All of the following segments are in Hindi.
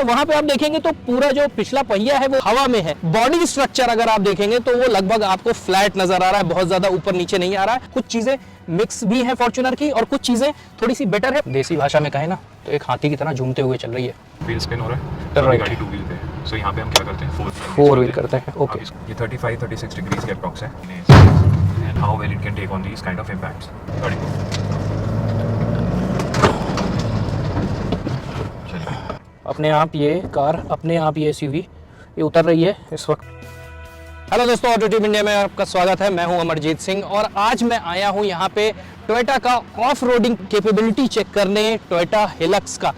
वहां पे आप देखेंगे तो पूरा जो पिछला पहिया है वो हवा में है। बॉडी स्ट्रक्चर अगर आप देखेंगे तो वो लगभग आपको फ्लैट नजर आ रहा है, बहुत ज्यादा ऊपर नीचे नहीं आ रहा है। कुछ चीजें मिक्स भी है फॉर्च्यूनर की और कुछ चीजें थोड़ी सी बेटर है। देसी भाषा में कहे ना तो एक हाथी की तरह झूमते हुए चल रही है। व्हील स्पिन हो रहा है, राइट। गाड़ी 2 व्हील पे है। सो यहाँ पे हम क्या करते हैं, फोर व्हील करते हैं। ओके, ये 35-36 डिग्रीज के अप्रॉक्स है and how well it can take on these kind of impacts. गाड़ी अपने आप ये कार, अपने आप ये एसयूवी ये उतर रही है इस वक्त। हेलो दोस्तों, ऑटोट्यूब इंडिया में आपका स्वागत है। मैं हूं अमरजीत सिंह और आज मैं आया हूं यहां पे टोयोटा का ऑफ रोडिंग कैपेबिलिटी चेक करने, टोयोटा हिलक्स का।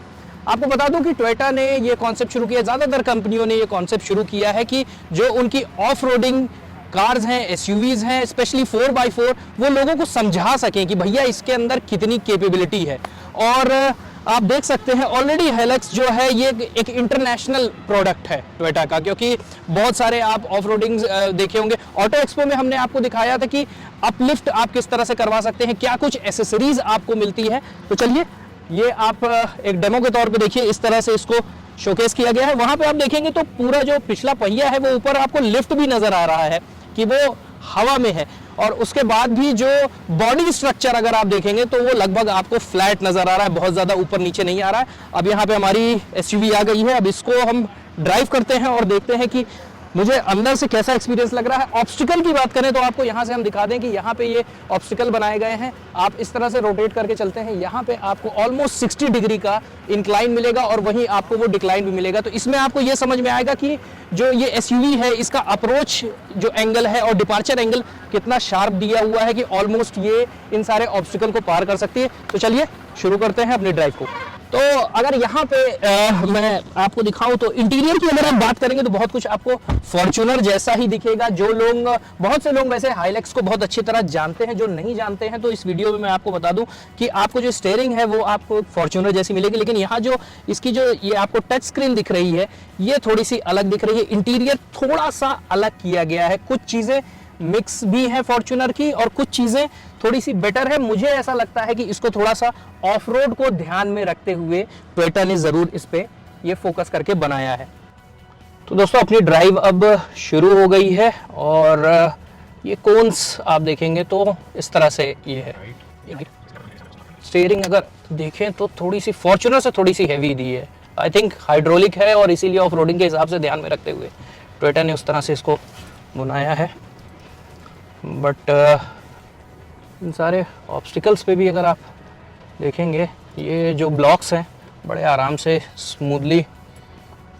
आपको बता दूं कि टोयोटा ने ये कॉन्सेप्ट शुरू किया, ज़्यादातर कंपनियों ने ये कॉन्सेप्ट शुरू किया है कि जो उनकी ऑफ रोडिंग कार्स हैं, एसयूवीज़ हैं, स्पेशली 4x4, वो लोगों को समझा सकें कि भैया इसके अंदर कितनी कैपेबिलिटी है। और आप देख सकते हैं ऑलरेडी हिलक्स जो है ये एक इंटरनेशनल प्रोडक्ट है टोयोटा का, क्योंकि बहुत सारे आप ऑफ रोडिंग देखे होंगे। ऑटो एक्सपो में हमने आपको दिखाया था कि अपलिफ्ट आप किस तरह से करवा सकते हैं, क्या कुछ एसेसरीज आपको मिलती है। तो चलिए ये आप एक डेमो के तौर पे देखिए, इस तरह से इसको शोकेस किया गया है। वहां पे आप देखेंगे तो पूरा जो पिछला पहिया है वो ऊपर आपको लिफ्ट भी नजर आ रहा है कि वो हवा में है, और उसके बाद भी जो बॉडी स्ट्रक्चर अगर आप देखेंगे तो वो लगभग आपको फ्लैट नजर आ रहा है, बहुत ज्यादा ऊपर नीचे नहीं आ रहा है। अब यहाँ पे हमारी एसयूवी आ गई है, अब इसको हम ड्राइव करते हैं और देखते हैं कि मुझे अंदर से कैसा एक्सपीरियंस लग रहा है। ऑब्स्टिकल की बात करें तो आपको यहाँ से हम दिखा दें कि यहाँ पे ये ऑब्स्टिकल बनाए गए हैं। आप इस तरह से रोटेट करके चलते हैं, यहाँ पे आपको ऑलमोस्ट 60 डिग्री का इंक्लाइन मिलेगा और वहीं आपको वो डिक्लाइन भी मिलेगा। तो इसमें आपको ये समझ में आएगा कि जो ये एसयूवी है इसका अप्रोच जो एंगल है और डिपार्चर एंगल कितना शार्प दिया हुआ है कि ऑलमोस्ट ये इन सारे ऑब्स्टिकल को पार कर सकती है। तो चलिए शुरू करते हैं अपने ड्राइव को। तो अगर यहाँ पे मैं आपको दिखाऊं तो इंटीरियर की अगर आप बात करेंगे तो बहुत कुछ आपको फॉर्च्यूनर जैसा ही दिखेगा। जो लोग, बहुत से लोग वैसे हाइलक्स को बहुत अच्छी तरह जानते हैं, जो नहीं जानते हैं तो इस वीडियो में मैं आपको बता दूं कि आपको जो स्टीयरिंग है वो आपको फॉर्च्यूनर जैसी मिलेगी, लेकिन यहाँ जो इसकी जो ये आपको टच स्क्रीन दिख रही है ये थोड़ी सी अलग दिख रही है। इंटीरियर थोड़ा सा अलग किया गया है, कुछ चीज़ें मिक्स भी है फॉर्च्यूनर की और कुछ चीज़ें थोड़ी सी बेटर है। मुझे ऐसा लगता है कि इसको थोड़ा सा ऑफ रोड को ध्यान में रखते हुए टोयोटा ने ज़रूर इस पे ये फोकस करके बनाया है। तो दोस्तों अपनी ड्राइव अब शुरू हो गई है और ये कोन्स आप देखेंगे तो इस तरह से ये है। स्टीयरिंग अगर देखें तो थोड़ी सी फॉर्च्यूनर से थोड़ी सी हैवी दी है, आई थिंक हाइड्रोलिक है और इसीलिए ऑफ रोडिंग के हिसाब से ध्यान में रखते हुए टोयोटा ने उस तरह से इसको बनाया है। बट इन सारे ऑब्स्टिकल्स पे भी अगर आप देखेंगे ये जो ब्लॉक्स हैं बड़े आराम से स्मूथली,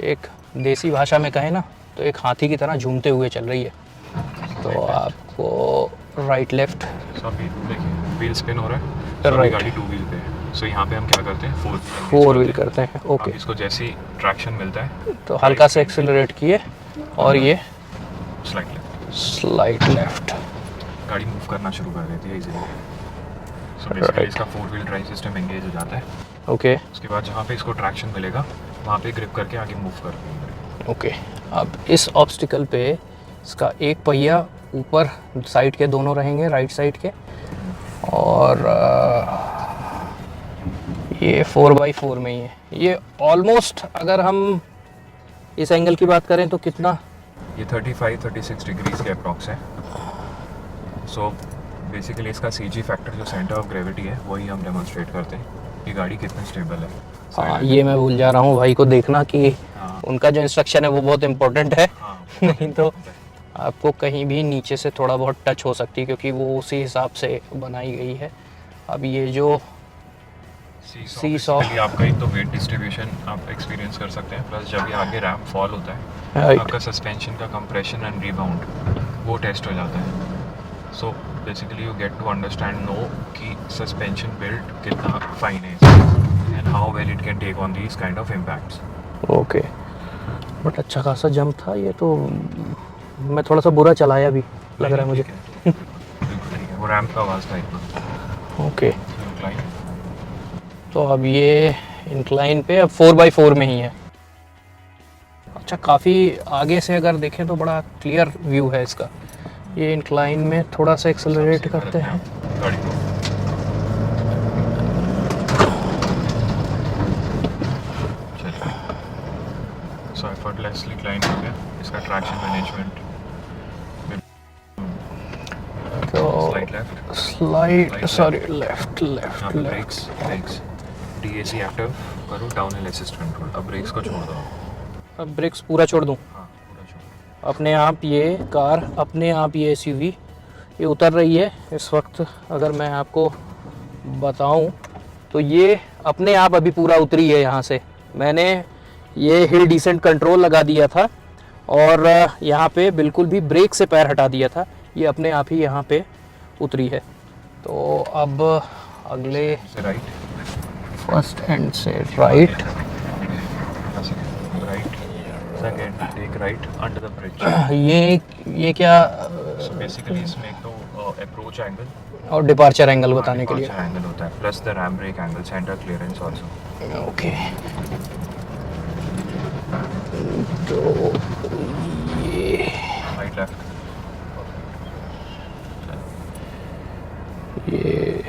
एक देसी भाषा में कहें ना तो एक हाथी की तरह झूमते हुए चल रही है। तो आपको राइट लेफ्ट देखिए व्हील स्पिन हो रहा है, राइट। गाड़ी 2 व्हील पे है। सो यहाँ पे हम क्या करते हैं, 4 व्हील करते हैं। ओके, इसको जैसे ही ट्रैक्शन मिलता है तो हल्का से एक्सेलरेट किए और ये स्लाइड लेफ्ट गाड़ी मूव करना शुरू कर देती है इजीली। सो बेसिकली इसका 4 व्हील ड्राइव सिस्टम एंगेज हो जाता है। ओके उसके बाद जहाँ पे इसको ट्रैक्शन मिलेगा वहाँ पे ग्रिप करके आगे मूव कर देंगे। ओके, अब इस ऑब्स्टिकल पे इसका एक पहिया ऊपर साइड के दोनों रहेंगे, राइट साइड के, और ये 4x4 में ही है। ये ऑलमोस्ट अगर हम इस एंगल की बात करें तो कितना, ये 35-36 डिग्रीज के अप्रॉक्स है। सो बेसिकली इसका सीजी फैक्टर जो सेंटर ऑफ ग्रेविटी है वही हम डेमोन्स्ट्रेट करते हैं कि गाड़ी कितनी स्टेबल है। हाँ ये मैं भूल जा रहा हूँ भाई को देखना कि उनका जो इंस्ट्रक्शन है वो बहुत इंपॉर्टेंट है। नहीं तो आपको कहीं भी नीचे से थोड़ा बहुत टच हो सकती है क्योंकि वो उसी हिसाब से बनाई गई है। अब ये जो सीसॉ आपका एक तो वेट डिस्ट्रीब्यूशन आप एक्सपीरियंस कर सकते हैं, प्लस जब ये आगे रैंप फॉल होता है आपका सस्पेंशन का कंप्रेशन एंड रिबाउंड वो टेस्ट हो जाता है। So basically you get to understand know कि सस्पेंशन बिल्ड कितना फाइन है and how well it can take on these kind of impacts. Okay, but अच्छा खासा जंप था ये तो, मैं थोड़ा सा बुरा चलाया भी लग रहा है मुझे। वो रैंप का आवाज़ था इतना। ओके, तो अब ये इंक्लाइन पे अब 4x4 में ही है। अच्छा, काफ़ी आगे से अगर देखें तो बड़ा क्लियर व्यू है इसका। ये इंक्लाइन में थोड़ा सा एक्सेलरेट करते हैं। सो एफर्टलेसली क्लाइंब हो गया। इसका ट्रैक्शन मैनेजमेंट, तो slide left, slide, sorry left यहाँ पे लेफ्ट। ब्रेक्स DAC एक्टिव करो, डाउन हिल असिस्ट कंट्रोल। अब ब्रेक्स को छोड़ दो। अब ब्रेक्स पूरा छोड़ दूँ? हाँ पूरा छोड़। अपने आप ये कार, अपने आप ये SUV ये उतर रही है इस वक्त। अगर मैं आपको बताऊं तो ये अपने आप अभी पूरा उतरी है यहाँ से। मैंने ये हिल डिसेंट कंट्रोल लगा दिया था और यहाँ पे बिल्कुल भी ब्रेक से पैर हटा दिया था, ये अपने आप ही यहाँ पे उतरी है। तो अब अगले राइट, फर्स्ट एंड से right, right second take right under the bridge. ये क्या? सो बेसिकली इसमें एक तो अप्रोच एंगल और डिपार्चर एंगल बताने के लिए एंगल होता है, plus the ramp break angle, centre clearance also. Okay. तो ये राइट लेफ्ट, ये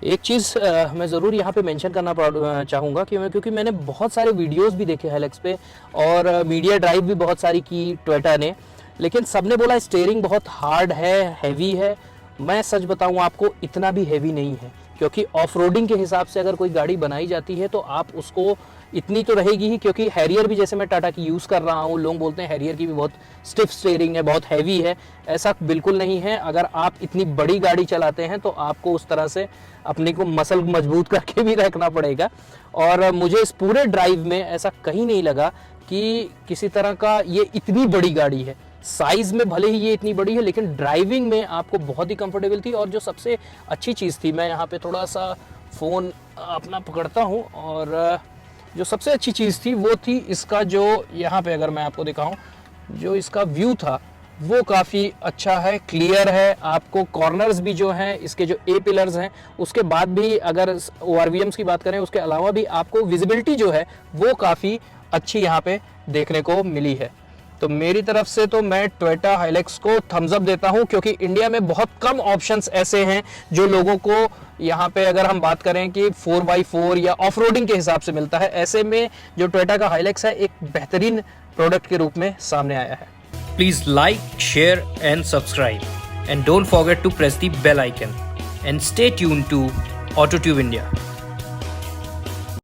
एक चीज़ मैं ज़रूर यहाँ पे मेंशन करना चाहूँगा क्योंकि मैंने बहुत सारे वीडियोस भी देखे हेलेक्स पे और मीडिया ड्राइव भी बहुत सारी की टोयोटा ने, लेकिन सबने बोला स्टीयरिंग बहुत हार्ड है, हैवी है। मैं सच बताऊँ आपको, इतना भी हैवी नहीं है, क्योंकि ऑफ रोडिंग के हिसाब से अगर कोई गाड़ी बनाई जाती है तो आप उसको इतनी तो रहेगी ही, क्योंकि हैरियर भी जैसे मैं टाटा की यूज़ कर रहा हूँ, लोग बोलते हैं हैरियर की भी बहुत स्टिफ स्टीयरिंग है, बहुत हैवी है। ऐसा बिल्कुल नहीं है। अगर आप इतनी बड़ी गाड़ी चलाते हैं तो आपको उस तरह से अपने को मसल मजबूत करके भी रखना पड़ेगा। और मुझे इस पूरे ड्राइव में ऐसा कहीं नहीं लगा कि किसी तरह का ये इतनी बड़ी गाड़ी है। साइज़ में भले ही ये इतनी बड़ी है, लेकिन ड्राइविंग में आपको बहुत ही कंफर्टेबल थी। और जो सबसे अच्छी चीज़ थी, मैं यहाँ पे थोड़ा सा फ़ोन अपना पकड़ता हूँ, और जो सबसे अच्छी चीज़ थी वो थी इसका जो यहाँ पे अगर मैं आपको दिखाऊं, जो इसका व्यू था वो काफ़ी अच्छा है, क्लियर है। आपको कॉर्नर्स भी जो हैं, इसके जो ए पिलर्स हैं, उसके बाद भी अगर ORVMs की बात करें, उसके अलावा भी आपको विजिबिलिटी जो है वो काफ़ी अच्छी यहाँ पे देखने को मिली है। तो मेरी तरफ से तो मैं टोयोटा हाइलक्स को थम्स अप देता हूं, क्योंकि इंडिया में बहुत कम ऑप्शंस ऐसे हैं जो लोगों को यहाँ पे अगर हम बात करें कि 4x4 या ऑफ रोडिंग के हिसाब से मिलता है, ऐसे में जो टोयोटा का हाइलक्स है एक बेहतरीन प्रोडक्ट के रूप में सामने आया है। Please like, share and subscribe and don't forget to press the bell icon and stay tuned to Autotube India.